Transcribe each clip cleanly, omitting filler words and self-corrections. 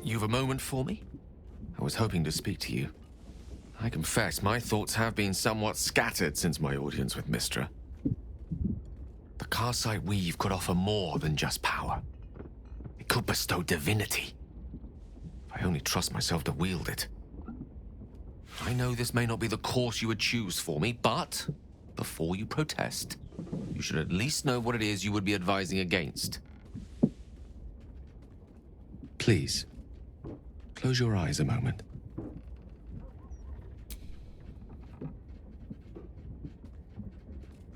You've a moment for me? I was hoping to speak to you. I confess, my thoughts have been somewhat scattered since my audience with Mystra. The Karsite weave could offer more than just power. It could bestow divinity. If I only trust myself to wield it. I know this may not be the course you would choose for me, but before you protest, you should at least know what it is you would be advising against. Please, close your eyes a moment.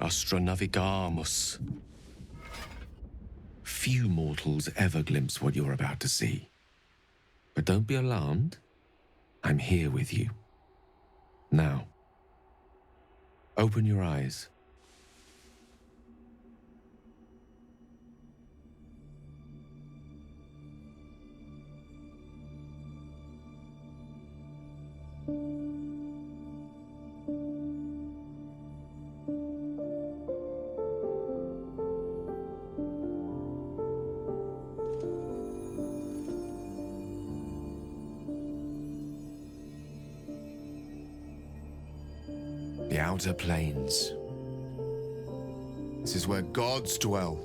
Astra navigamus. Few mortals ever glimpse what you're about to see. But don't be alarmed. I'm here with you. Now, open your eyes. The outer planes. This is where gods dwell.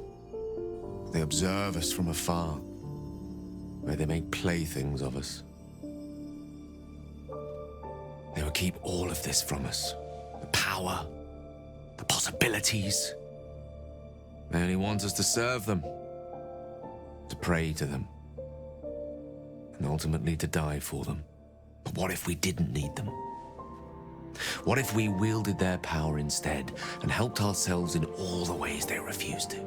They observe us from afar, where they make playthings of us. They will keep all of this from us. The power, the possibilities. They only want us to serve them, to pray to them, and ultimately to die for them. But what if we didn't need them? What if we wielded their power instead and helped ourselves in all the ways they refuse to?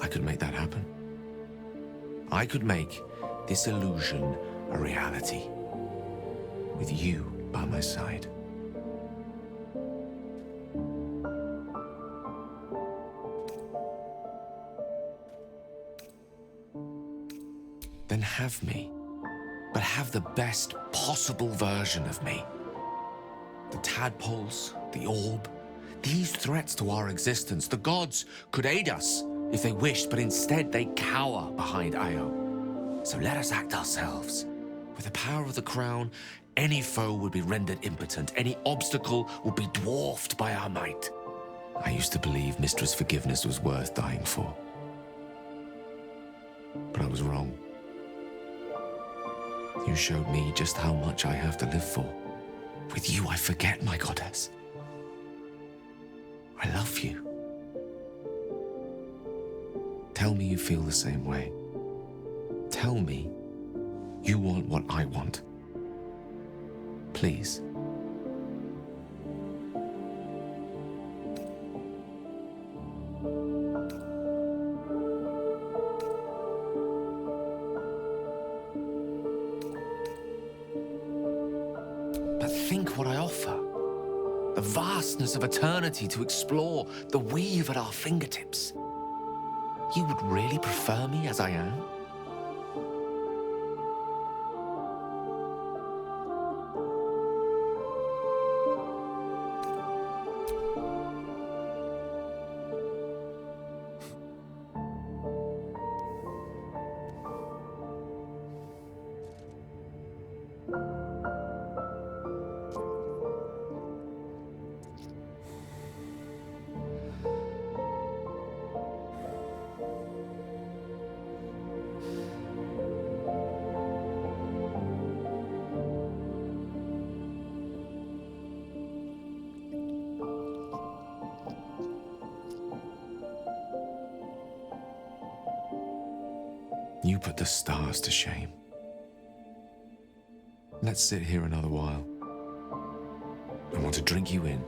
I could make that happen. I could make this illusion a reality, with you by my side. Then have me. But have the best possible version of me. The tadpoles, the orb, these threats to our existence. The gods could aid us if they wished, but instead they cower behind Io. So let us act ourselves. With the power of the crown, any foe would be rendered impotent. Any obstacle would be dwarfed by our might. I used to believe Mistra's forgiveness was worth dying for. But I was wrong. You showed me just how much I have to live for. With you, I forget, my goddess. I love you. Tell me you feel the same way. Tell me you want what I want. Please. Think what I offer. The vastness of eternity to explore, the weave at our fingertips. You would really prefer me as I am? You put the stars to shame. Let's sit here another while. I want to drink you in.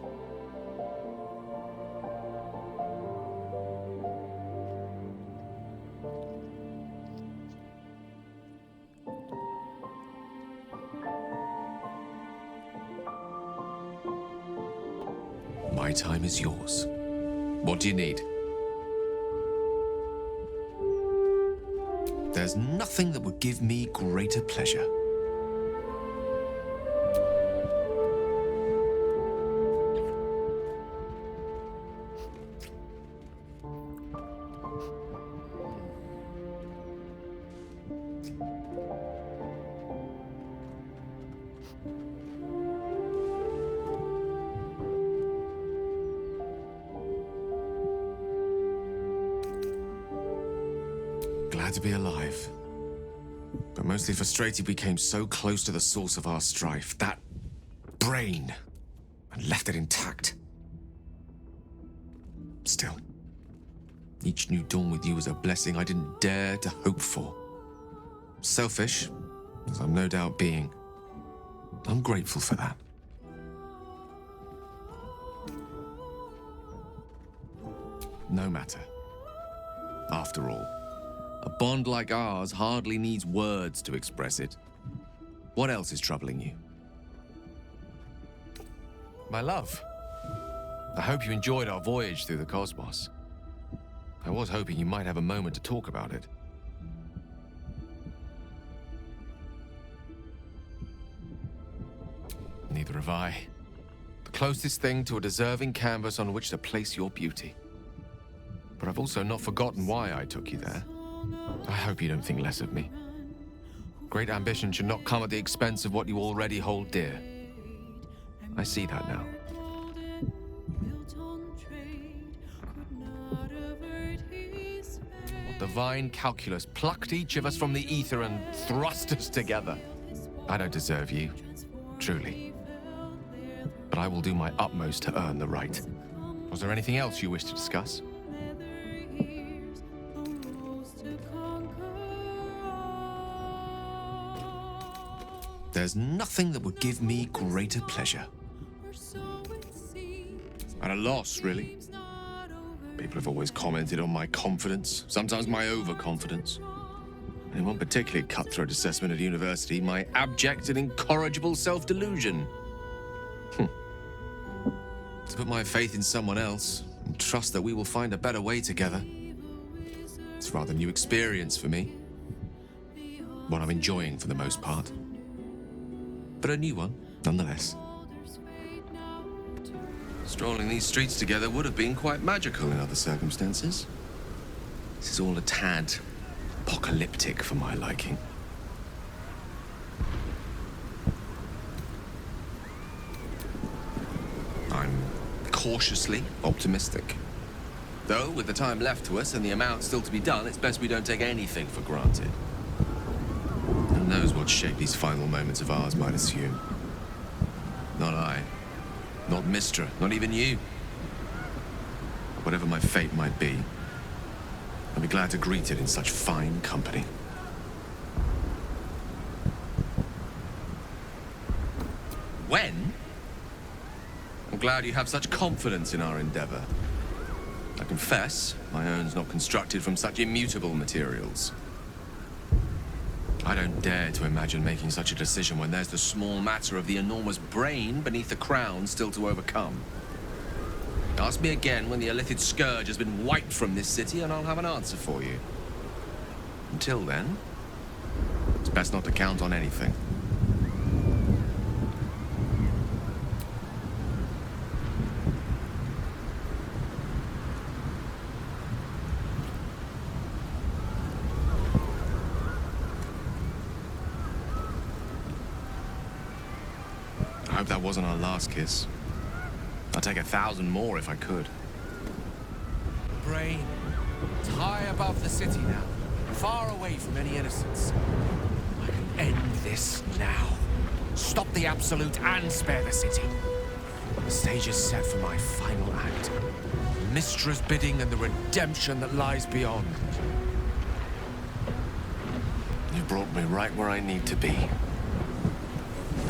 My time is yours. What do you need? There's nothing that would give me greater pleasure. Glad to be alive. But mostly frustrated we came so close to the source of our strife, that brain, and left it intact. Still, each new dawn with you was a blessing I didn't dare to hope for. Selfish, as I'm no doubt being, I'm grateful for that. No matter. After all, a bond like ours hardly needs words to express it. What else is troubling you? My love, I hope you enjoyed our voyage through the cosmos. I was hoping you might have a moment to talk about it. Neither have I. The closest thing to a deserving canvas on which to place your beauty. But I've also not forgotten why I took you there. I hope you don't think less of me. Great ambition should not come at the expense of what you already hold dear. I see that now. What divine calculus plucked each of us from the ether and thrust us together? I don't deserve you, truly. But I will do my utmost to earn the right. Was there anything else you wish to discuss? There's nothing that would give me greater pleasure. At a loss, really. People have always commented on my confidence, sometimes my overconfidence. In one particularly cutthroat assessment at university, my abject and incorrigible self-delusion. To put my faith in someone else and trust that we will find a better way together. It's a rather new experience for me. One I'm enjoying for the most part. But a new one, nonetheless. Strolling these streets together would have been quite magical in other circumstances. This is all a tad apocalyptic for my liking. I'm cautiously optimistic. Though, with the time left to us and the amount still to be done, it's best we don't take anything for granted. Who knows what shape these final moments of ours might assume? Not I. Not Mistra. Not even you. Whatever my fate might be, I'll be glad to greet it in such fine company. When? I'm glad you have such confidence in our endeavor. I confess, my own's not constructed from such immutable materials. I don't dare to imagine making such a decision when there's the small matter of the enormous brain beneath the crown still to overcome. Ask me again when the Illithid scourge has been wiped from this city and I'll have an answer for you. Until then, it's best not to count on anything. I hope that wasn't our last kiss. I'd take 1,000 more if I could. Brain, it's high above the city now, far away from any innocence. I can end this now. Stop the Absolute and spare the city. The stage is set for my final act. Mistra's bidding and the redemption that lies beyond. You brought me right where I need to be.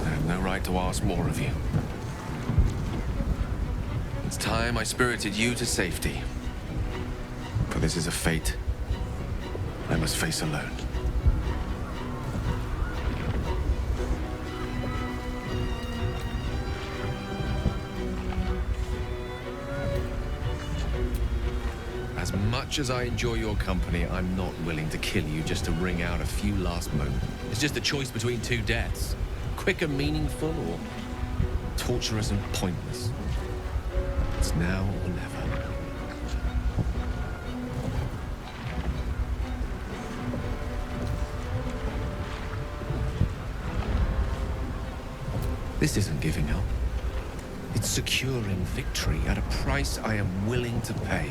I have no right to ask more of you. It's time I spirited you to safety. For this is a fate I must face alone. As much as I enjoy your company, I'm not willing to kill you just to wring out a few last moments. It's just a choice between two deaths. Quick and meaningful, or torturous and pointless. It's now or never. This isn't giving up. It's securing victory at a price I am willing to pay.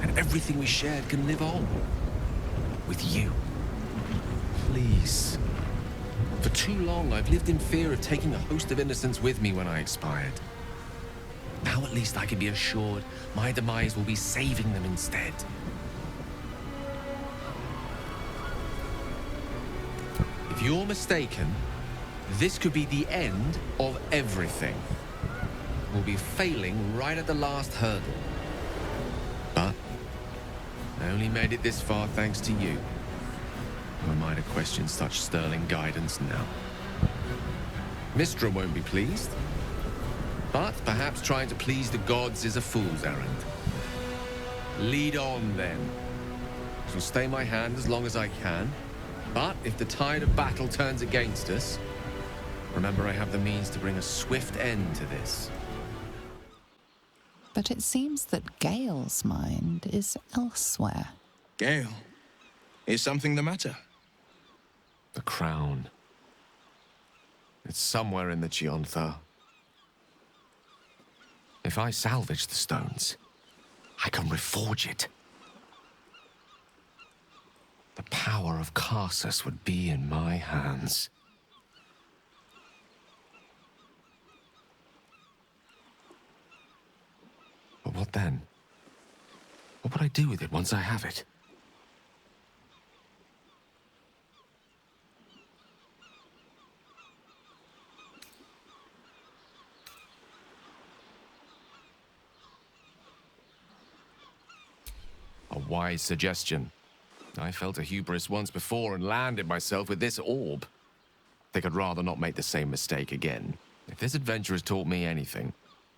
And everything we shared can live on. you. Please. For too long, I've lived in fear of taking a host of innocents with me when I expired. Now at least I can be assured my demise will be saving them instead. If you're mistaken, this could be the end of everything. We'll be failing right at the last hurdle. But I only made it this far thanks to you. Who am I to question such sterling guidance now? Mistra won't be pleased. But perhaps trying to please the gods is a fool's errand. Lead on, then. I shall stay my hand as long as I can. But if the tide of battle turns against us, remember I have the means to bring a swift end to this. But it seems that Gale's mind is elsewhere. Gale, is something the matter? The crown. It's somewhere in the Gionthar. If I salvage the stones, I can reforge it. The power of Karsus would be in my hands. But what then? What would I do with it once I have it? A wise suggestion. I felt a hubris once before and landed myself with this orb. Think I'd rather not make the same mistake again. If this adventure has taught me anything,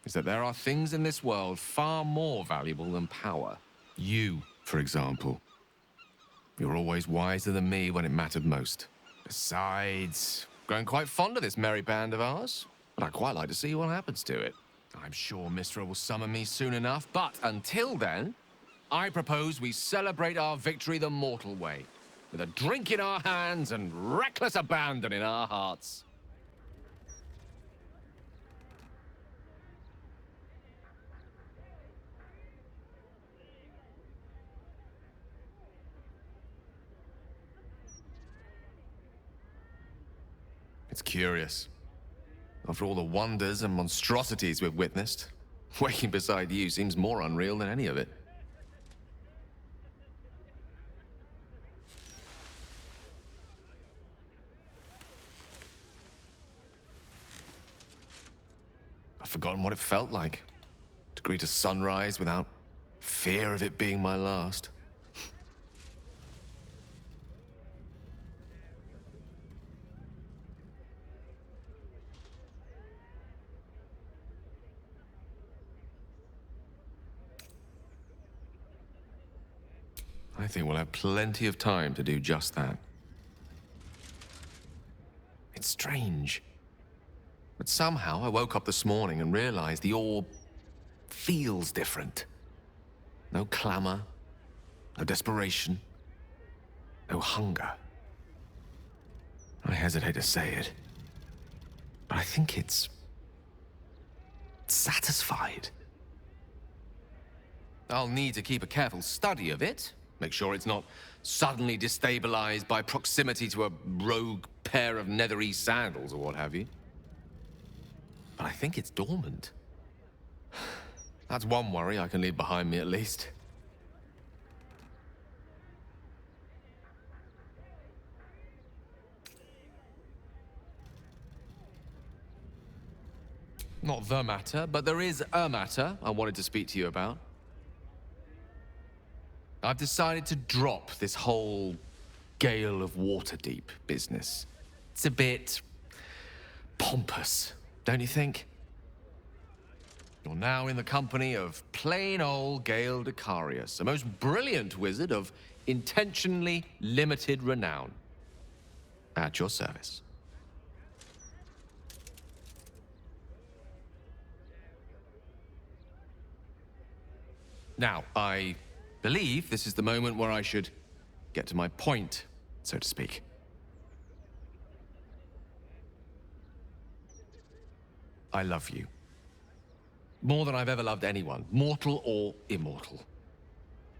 it's that there are things in this world far more valuable than power. You, for example. You're always wiser than me when it mattered most. Besides, grown quite fond of this merry band of ours, but I'd quite like to see what happens to it. I'm sure Mistra will summon me soon enough, but until then, I propose we celebrate our victory the mortal way, with a drink in our hands and reckless abandon in our hearts. It's curious. After all the wonders and monstrosities we've witnessed, waking beside you seems more unreal than any of it. I've forgotten what it felt like to greet a sunrise without fear of it being my last. I think we'll have plenty of time to do just that. It's strange. But somehow I woke up this morning and realized the orb feels different. No clamor, no desperation, no hunger. I hesitate to say it, but I think it's satisfied. I'll need to keep a careful study of it, make sure it's not suddenly destabilized by proximity to a rogue pair of nethery sandals or what have you. But I think it's dormant. That's one worry I can leave behind me at least. Not the matter, but there is a matter I wanted to speak to you about. I've decided to drop this whole Gale of Waterdeep business. It's a bit pompous, don't you think? You're now in the company of plain old Gale Decarius, a most brilliant wizard of intentionally limited renown. At your service. Now, I believe this is the moment where I should get to my point, so to speak. I love you. More than I've ever loved anyone, mortal or immortal.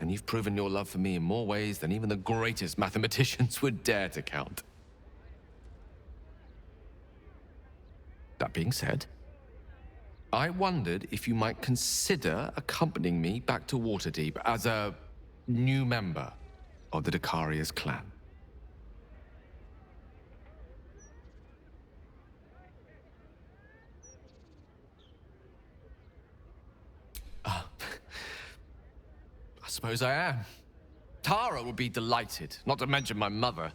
And you've proven your love for me in more ways than even the greatest mathematicians would dare to count. That being said, I wondered if you might consider accompanying me back to Waterdeep as a new member of the Dakaria's clan. I suppose I am. Tara would be delighted, not to mention my mother.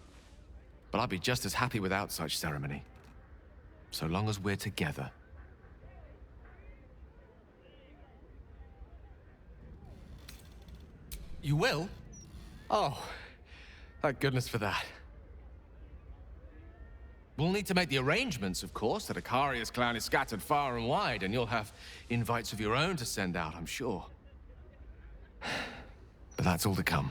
But I'd be just as happy without such ceremony. So long as we're together. You will? Oh, thank goodness for that. We'll need to make the arrangements, of course. The Dakaria's clan is scattered far and wide, and you'll have invites of your own to send out, I'm sure. But that's all to come.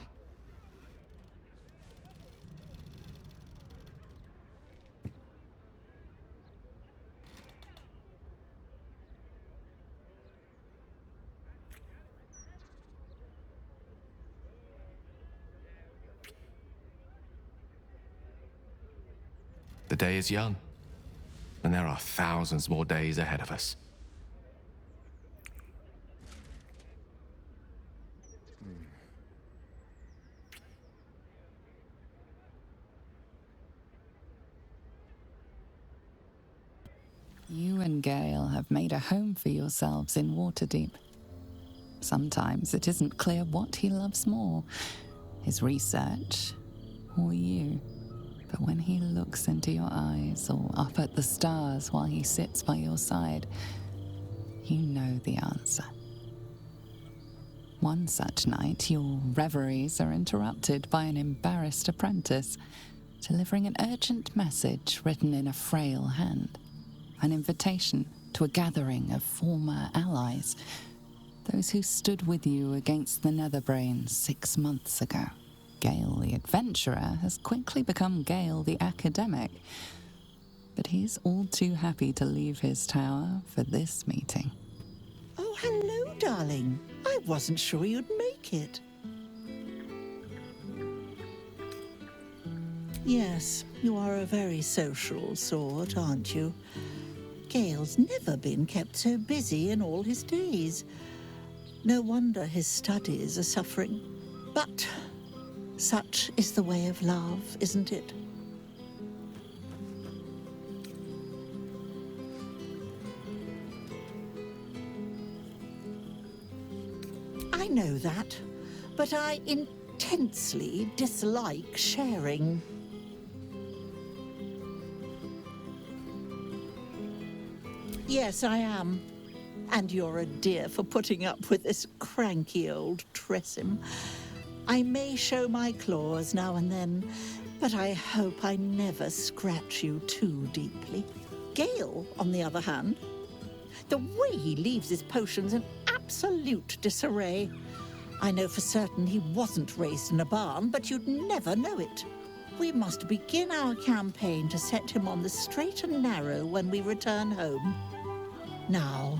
The day is young, and there are thousands more days ahead of us. You and Gale have made a home for yourselves in Waterdeep. Sometimes it isn't clear what he loves more, his research or you. But when he looks into your eyes or up at the stars while he sits by your side, you know the answer. One such night, your reveries are interrupted by an embarrassed apprentice delivering an urgent message written in a frail hand. An invitation to a gathering of former allies, those who stood with you against the Netherbrains 6 months ago. Gale the adventurer has quickly become Gale the academic, but he's all too happy to leave his tower for this meeting. Oh, hello, darling. I wasn't sure you'd make it. Yes, you are a very social sort, aren't you? Gale's never been kept so busy in all his days. No wonder his studies are suffering. But such is the way of love, isn't it? I know that, but I intensely dislike sharing. Yes, I am. And you're a dear for putting up with this cranky old Tressim. I may show my claws now and then, but I hope I never scratch you too deeply. Gale, on the other hand, the way he leaves his potions in absolute disarray. I know for certain he wasn't raised in a barn, but you'd never know it. We must begin our campaign to set him on the straight and narrow when we return home. Now,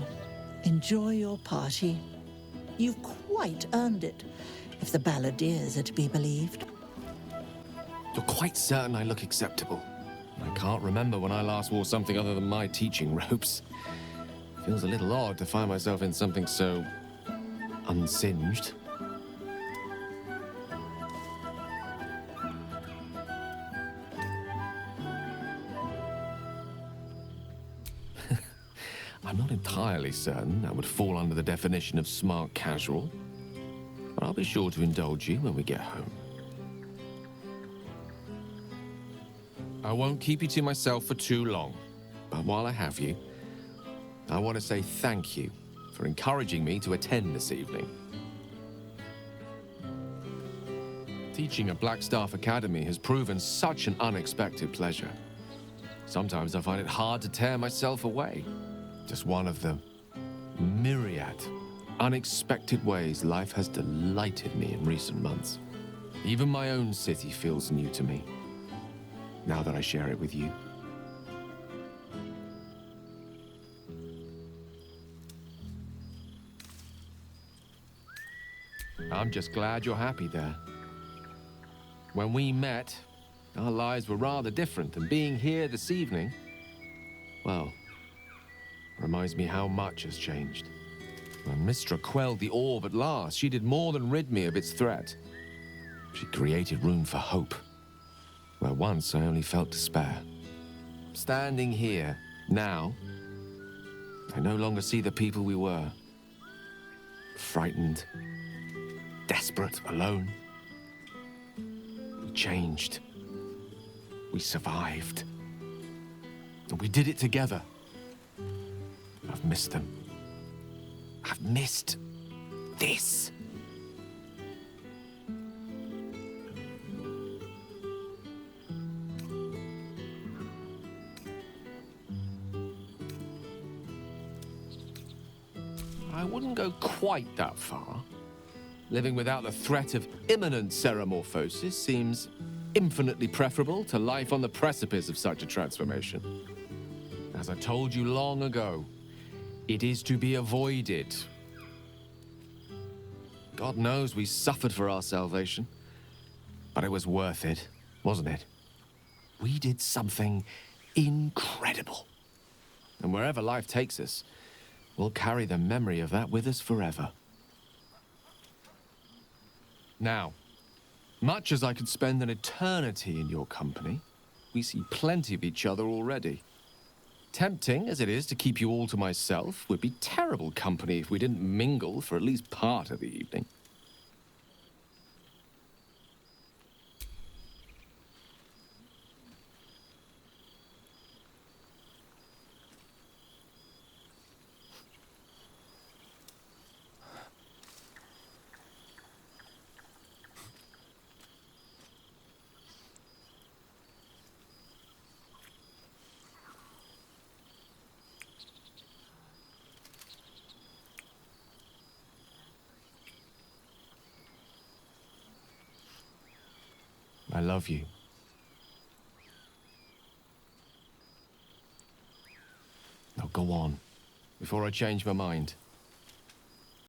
enjoy your party. You've quite earned it, if the balladeers are to be believed. You're quite certain I look acceptable. I can't remember when I last wore something other than my teaching robes. Feels a little odd to find myself in something so unsinged. I'm not entirely certain that would fall under the definition of smart casual, but I'll be sure to indulge you when we get home. I won't keep you to myself for too long, but while I have you, I want to say thank you for encouraging me to attend this evening. Teaching at Blackstaff Academy has proven such an unexpected pleasure. Sometimes I find it hard to tear myself away. Just one of the myriad unexpected ways life has delighted me in recent months. Even my own city feels new to me, now that I share it with you. I'm just glad you're happy there. When we met, our lives were rather different, and being here this evening, well, reminds me how much has changed. When Mistra quelled the orb at last, she did more than rid me of its threat. She created room for hope, where once I only felt despair. Standing here, now, I no longer see the people we were. Frightened, desperate, alone. We changed. We survived. And we did it together. I've missed them. I've missed this. I wouldn't go quite that far. Living without the threat of imminent ceremorphosis seems infinitely preferable to life on the precipice of such a transformation. As I told you long ago, it is to be avoided. God knows we suffered for our salvation, but it was worth it, wasn't it? We did something incredible. And wherever life takes us, we'll carry the memory of that with us forever. Now, much as I could spend an eternity in your company, we see plenty of each other already. Tempting as it is to keep you all to myself, would be terrible company if we didn't mingle for at least part of the evening. I love you. Now go on, before I change my mind.